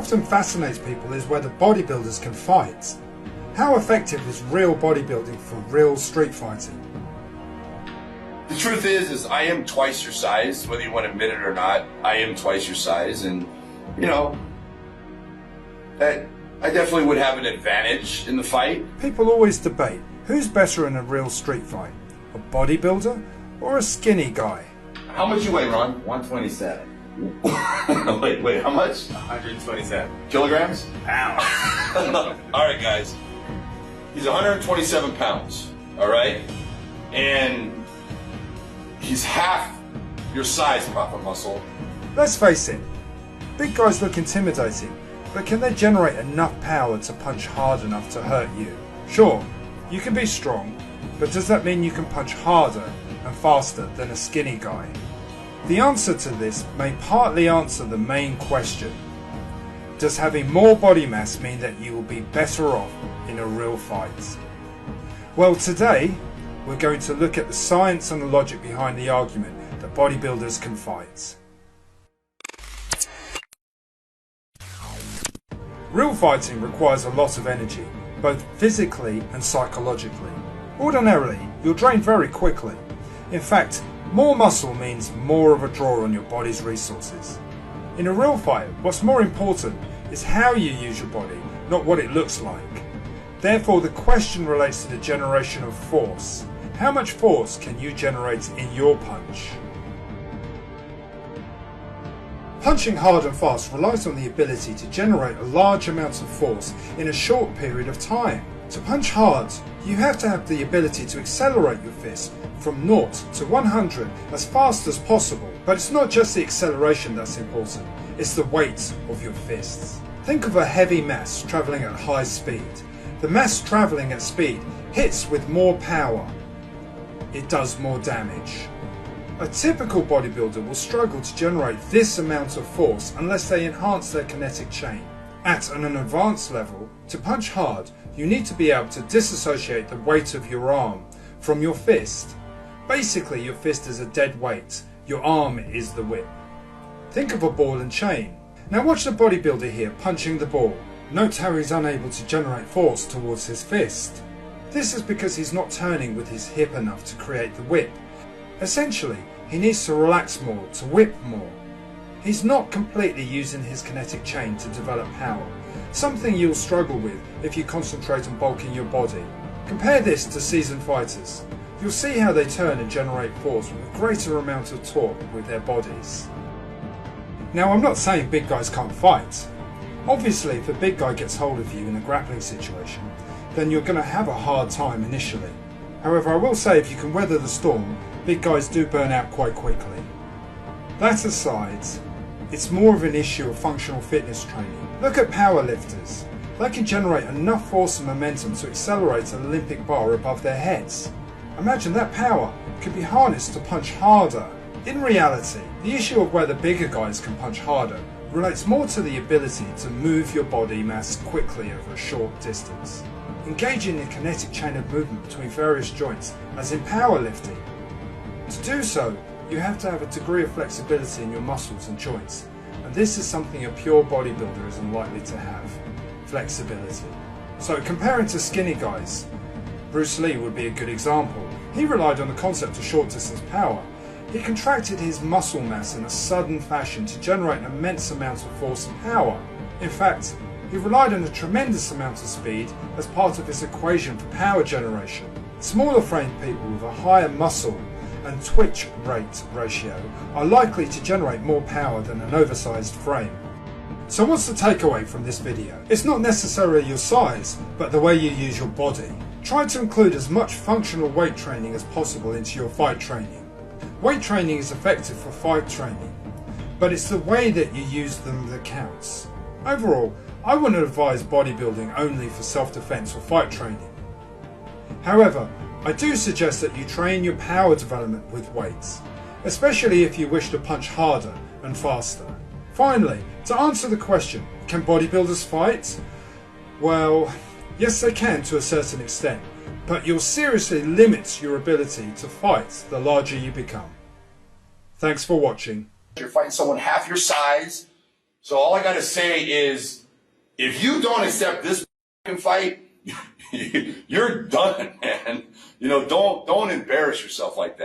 often fascinates people is whether bodybuilders can fight. How effective is real bodybuilding for real street fighting? The truth is I am twice your size, whether you want to admit it or not. I am twice your size, and you know, I definitely would have an advantage in the fight. People always debate who's better in a real street fight, a bodybuilder or a skinny guy. How much you weigh, Ron? 127. wait, how much? 127. Kilograms? Pounds. Alright guys, he's 127 pounds, alright? And he's half your size, Papa Muscle. Let's face it, big guys look intimidating, but can they generate enough power to punch hard enough to hurt you? Sure, you can be strong, but does that mean you can punch harder and faster than a skinny guy? The answer to this may partly answer the main question. Does having more body mass mean that you will be better off in a real fight? Well, today we're going to look at the science and the logic behind the argument that bodybuilders can fight. Real fighting requires a lot of energy, both physically and psychologically. Ordinarily, you'll drain very quickly. In fact, more muscle means more of a draw on your body's resources. In a real fight, what's more important is how you use your body, not what it looks like. Therefore, the question relates to the generation of force. How much force can you generate in your punch? Punching hard and fast relies on the ability to generate a large amount of force in a short period of time. To punch hard, you have to have the ability to accelerate your fist from 0 to 100 as fast as possible. But it's not just the acceleration that's important, it's the weight of your fists. Think of a heavy mass travelling at high speed. The mass travelling at speed hits with more power. It does more damage. A typical bodybuilder will struggle to generate this amount of force unless they enhance their kinetic chain. At an advanced level, to punch hard, you need to be able to disassociate the weight of your arm from your fist. Basically, your fist is a dead weight, your arm is the whip. Think of a ball and chain. Now watch the bodybuilder here punching the ball. Note how he's unable to generate force towards his fist. This is because he's not turning with his hip enough to create the whip. Essentially, he needs to relax more, to whip more. He's not completely using his kinetic chain to develop power, something you'll struggle with if you concentrate on bulking your body. Compare this to seasoned fighters. You'll see how they turn and generate force with a greater amount of torque with their bodies. Now, I'm not saying big guys can't fight. Obviously, if a big guy gets hold of you in a grappling situation, then you're going to have a hard time initially. However, I will say if you can weather the storm, big guys do burn out quite quickly. That aside, it's more of an issue of functional fitness training. Look at powerlifters. They can generate enough force and momentum to accelerate an Olympic bar above their heads. Imagine that power could be harnessed to punch harder. In reality, the issue of whether bigger guys can punch harder relates more to the ability to move your body mass quickly over a short distance. Engaging the kinetic chain of movement between various joints, as in powerlifting. To do so, you have to have a degree of flexibility in your muscles and joints, and this is something a pure bodybuilder is unlikely to have: flexibility. So comparing to skinny guys, Bruce Lee would be a good example. He relied on the concept of short distance power. He contracted his muscle mass in a sudden fashion to generate an immense amount of force and power. In fact, he relied on a tremendous amount of speed as part of his equation for power generation. Smaller framed people with a higher muscle and twitch rate ratio are likely to generate more power than an oversized frame. So what's the takeaway from this video? It's not necessarily your size, but the way you use your body. Try to include as much functional weight training as possible into your fight training. Weight training is effective for fight training, but it's the way that you use them that counts. Overall, I wouldn't advise bodybuilding only for self-defense or fight training. However, I do suggest that you train your power development with weights, especially if you wish to punch harder and faster. Finally, to answer the question, can bodybuilders fight? Well, yes they can to a certain extent, but you'll seriously limit your ability to fight the larger you become. Thanks for watching. You're fighting someone half your size, So all I got to say is, if you don't accept this fight, you're done, man. You know, don't embarrass yourself like that.